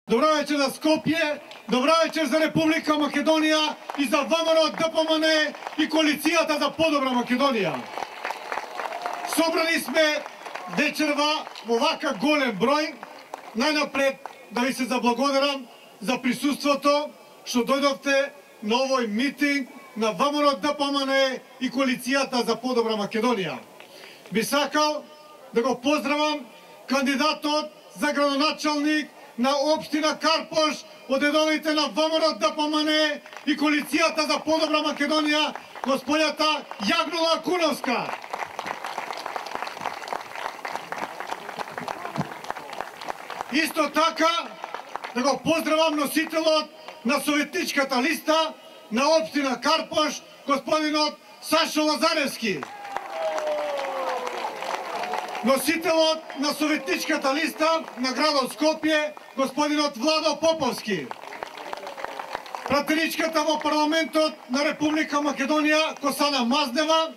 Добра вечер за Скопје, добра вечер за Република Македонија и за ВМРО ДПМН и коалицијата за подобра Македонија. Собрани сме вечерва во вака голем број. Најнапред да ви се заблагодарам за присуството што дојдовте на овој митинг на ВМРО ДПМН и коалицијата за подобра Македонија. Би сакал да го поздравам кандидатот за градоначалник на општина Карпош од редовите на ВМРО ДПМН и коалицијата за подобра Македонија, господјата Јагнула Куновска. Исто така да го поздравам носителот на советничката листа на општина Карпош, господинот Сашо Лазаревски. Носителот на советничката листа на градот Скопје, господинот Владо Поповски. Пратеничката во парламентот на Република Македонија, Косана Мазнева.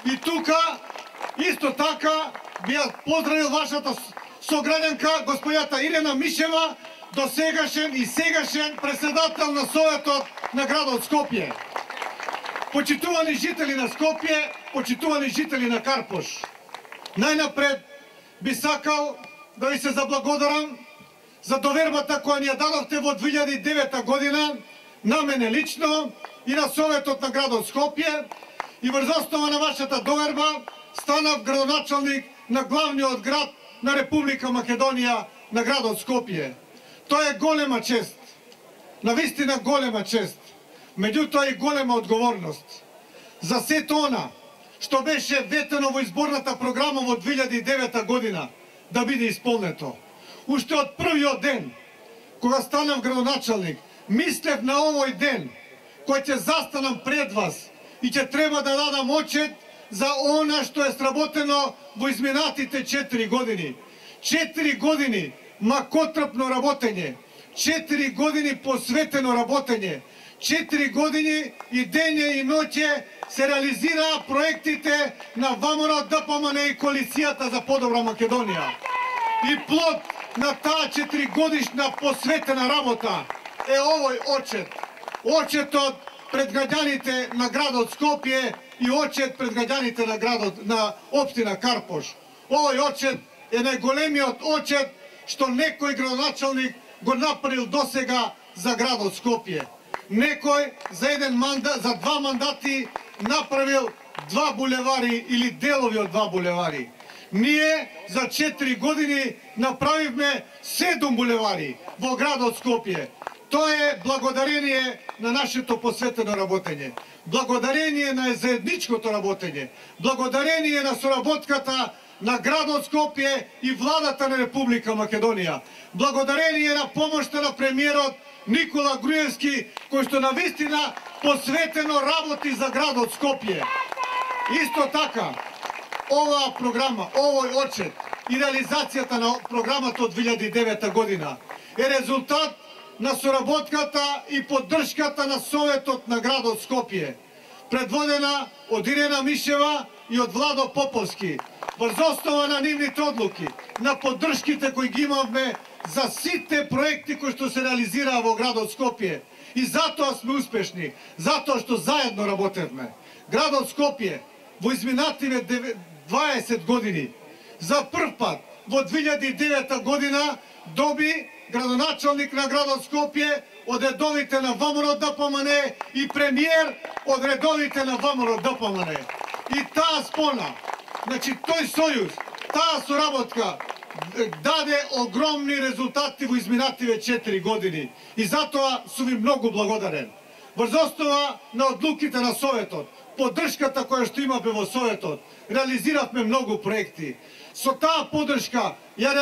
И тука, исто така, би ја поздравил вашата сограѓанка, господјата Ирена Мишева, досегашен и сегашен председател на Советот на градот Скопје. Почитувани жители на Скопје, почитувани жители на Карпош. Најнапред би сакал да ви се заблагодарам за довербата која ни ја дадовте во 2009 година на мене лично и на Советот на градот Скопје, и врз основа на вашата доверба станав градоначалник на главниот град на Република Македонија, на градот Скопје. Тоа е голема чест, навистина голема чест, меѓутоа и голема одговорност. За сето она што беше ветено во изборната програма во 2009 година да биде исполнето. Уште од првиот ден, кога станав градоначалник, мислев на овој ден, кој ќе застанам пред вас и ќе треба да дадам отчет за она што е сработено во изминатите 4 години. 4 години макотрпно работење, 4 години посветено работење, 4 години и дење и ноќе се реализираа проектите на ВМРО ДПМН и коалицијата за подобра Македонија. И плод на таа 4-годишна посветена работа е овој отчет. Отчетот пред граѓаните на градот Скопје и отчет пред граѓаните на општина Карпош. Овој отчет е најголемиот отчет што некој градоначалник го направил досега за градот Скопје. Некој за за 2 мандати направил 2 булевари или делови од 2 булевари. Ние за 4 години направивме 7 булевари во градот Скопје. Тоа е благодарение на нашето посветено работење, благодарение на заедничкото работење, благодарение на соработката на градот Скопје и владата на Република Македонија, благодарение на помошта на премиерот Никола Груевски, кој што навистина посветено работи за градот Скопје. Исто така, оваа програма, овој отчет и реализацијата на програмата од 2009 година е резултат на соработката и поддршката на Советот на градот Скопје, предводена од Ирена Мишева и од Владо Поповски, врз основа на нивните одлуки, на поддршките кои ги имавме за сите проекти кои што се реализираа во градот Скопје. И затоа сме успешни, затоа што заедно работевме. Градот Скопје во изминативе 20 години за прв пат во 2009 година доби градоначалник на градот Скопје од редовите на ВМРО ДПМН и премиер од редовите на ВМРО ДПМН. И таа спона, значи тој сојуз, таа соработка даде огромни резултати во изминативе 4 години. И затоа сум ви многу благодарен. Врз основа на одлуките на Советот, поддршката која што имаме во Советот, реализиравме многу проекти. Со таа поддршка ја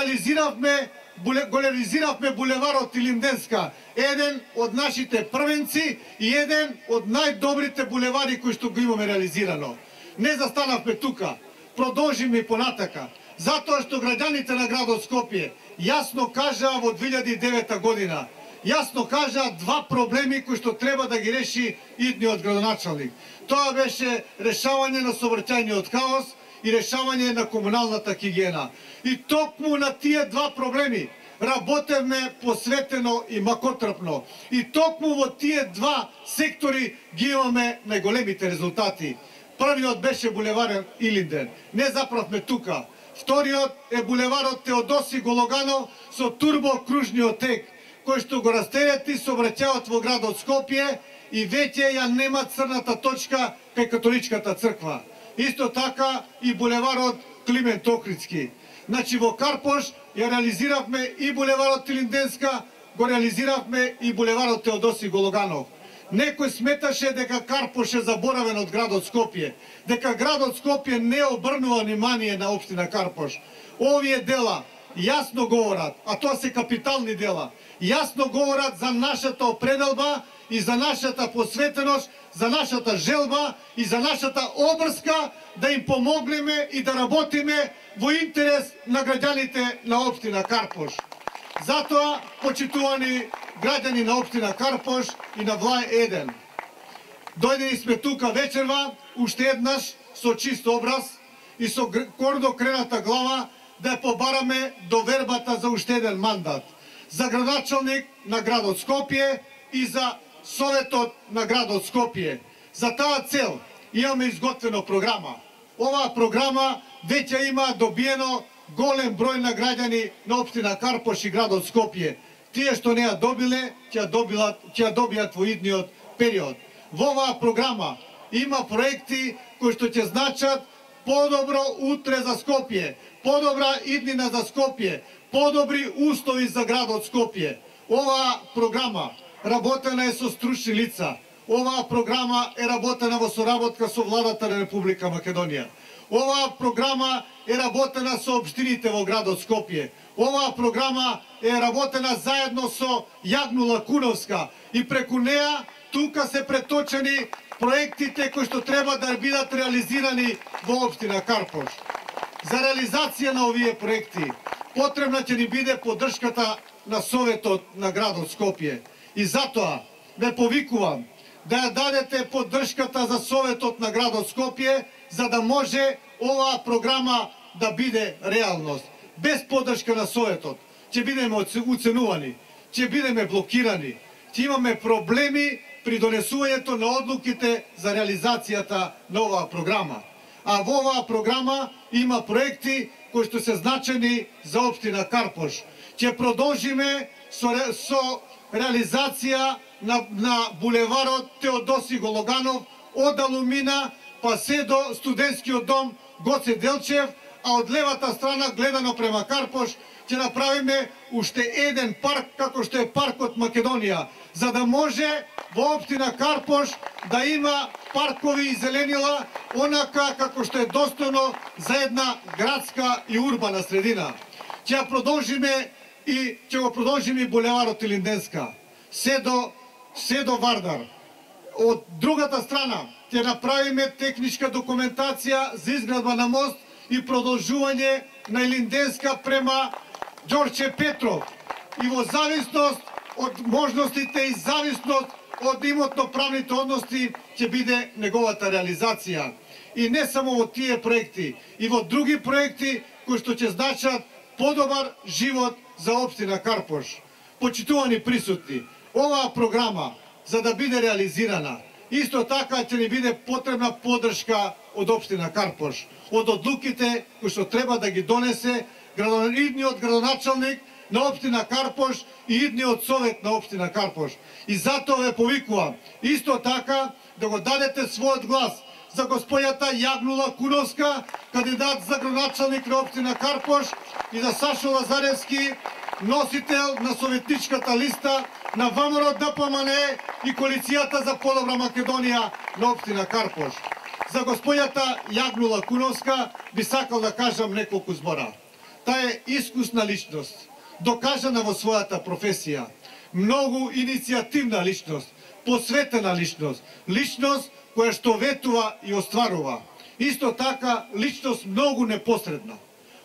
го реализиравме булеварот Илинденска, еден од нашите првенци и еден од најдобрите булевари кои што го имаме реализирано. Не застанавме тука, продолжиме и понатака, затоа што граѓаните на градот Скопје јасно кажаа во 2009 година, јасно кажаа 2 проблеми кои што треба да ги реши идниот градоначалник. Тоа беше решавање на сообраќајниот хаос и решавање на комуналната хигиена. И токму на тие 2 проблеми работевме посветено и макотрпно. И токму во тие два сектори ги имаме најголемите резултати. Првиот беше булеварен Илинден. Не заправме тука. Вториот е булеварот Теодоси Гологанов со турбокружниот тек, кој што го растерети сообраќајот во градот Скопје и веќе ја нема црната точка кај католичката црква. Исто така и булеварот Климент Охридски. Значи во Карпош ја реализиравме и булеварот Илинденска, го реализиравме и булеварот Теодоси Гологанов. Некој сметаше дека Карпош е заборавен од градот Скопје, дека градот Скопје не обрнува внимание на општина Карпош. Овие дела јасно говорат, а тоа се капитални дела, јасно говорат за нашата определба и за нашата посветеност, за нашата желба и за нашата обрска да им помогнеме и да работиме во интерес на граѓаните на општина Карпош. Затоа, почитувани граѓани на општина Карпош и на Влај 1, дојдени сме тука вечерва, уште еднаш со чист образ и со гордо крената глава да ја побараме довербата за уште еден мандат, за градоначалник на градот Скопје и за Советот на градот Скопје. За таа цел имаме изготвено програма. Оваа програма веќе има добиено голем број на граѓани на општина Карпош и градот Скопје. Тие што не ја добиле, ќе ја добијат во идниот период. Во оваа програма има проекти кои што ќе значат подобро утре за Скопје, подобра иднина за Скопје, подобри услови за градот Скопје. Оваа програма работена е со стручни лица. Оваа програма е работена во соработка со владата на Република Македонија. Оваа програма е работена со општините во градот Скопје. Оваа програма е работена заедно со Јагнула Куновска и преку неа тука се преточени проектите кои што треба да бидат реализирани во општина Карпош. За реализација на овие проекти потребна ќе ни биде поддршката на Советот на градот Скопје. И затоа ме повикувам да ја дадете поддршката за Советот на градот Скопје, за да може оваа програма да биде реалност. Без поддршка на Советот ќе бидеме уценувани, ќе бидеме блокирани, ќе имаме проблеми при донесувањето на одлуките за реализацијата на оваа програма. А во оваа програма има проекти кои што се значени за општина Карпош. Ќе продолжиме со реализација на булеварот Теодоси Гологанов од Алумина па се до студентскиот дом Гоце Делчев, а од левата страна гледано према Карпош ќе направиме уште еден парк како што е паркот Македонија, за да може во општина Карпош да има паркови и зеленила онака како што е достојно за една градска и урбана средина. Ќе продолжиме и ќе го продолжиме и булеварот Илинденска се до Вардар. Од другата страна ќе направиме техничка документација за изградба на мост и продолжување на Илинденска према Ѓорче Петров. И во зависност од можностите и зависност од имотно-правните односи ќе биде неговата реализација. И не само во тие проекти, и во други проекти кои што ќе значат подобар живот за општина Карпош. Почитувани присутни, оваа програма за да биде реализирана, исто така ќе ни биде потребна поддршка од општина Карпош, од одлуките кои што треба да ги донесе идниот градоначалник на општина Карпош и идниот совет на општина Карпош. И затоа ве повикувам исто така да го дадете својот глас за господјата Јагнула Куновска, кандидат за градоначалник на општина Карпош, и за Сашо Лазаревски, носител на советничката листа на ВМРО ДПМН и коалицијата за подобра Македонија на општина Карпош. За господјата Јагнула Куновска би сакал да кажам неколку збора. Таа е искусна личност, докажана во својата професија, многу иницијативна личност, посветена личност, личност која што ветува и остварува. Исто така личност многу непосредна.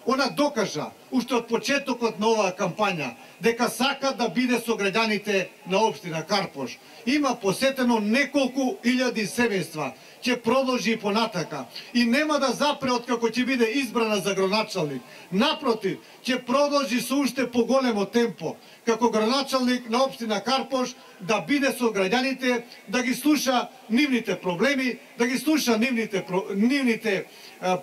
Она докажа уште од почетокот на оваа кампања, дека сака да биде со граѓаните на општина Карпош. Има посетено неколку илјади семејства, ќе продолжи и понатака. И нема да запре откако ќе биде избрана за градоначалник. Напротив, ќе продолжи со уште поголемо темпо, како градоначалник на општина Карпош, да биде со граѓаните, да ги слуша нивните проблеми, да ги слуша нивните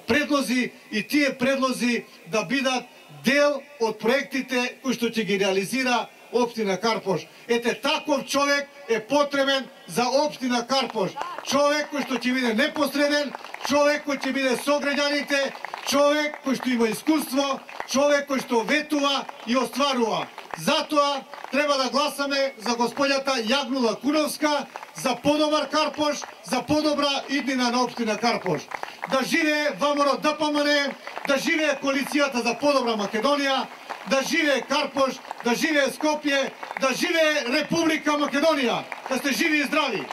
предлози и тие предлози да бидат дел од проектите кои што ќе ги реализира општина Карпош. Ете, таков човек е потребен за општина Карпош. Човек кој што ќе биде непосреден, човек кој ќе биде со граѓаните, човек кој што има искуство, човек кој што ветува и остварува. Затоа треба да гласаме за господјата Јагнула Куновска, за подобар Карпош, за подобра иднина на општина Карпош. Да живее ВМРО ДПМН, да живее коалицијата за подобра Македонија, да живее Карпош, да живее Скопје, да живее Република Македонија. Да сте живи и здрави!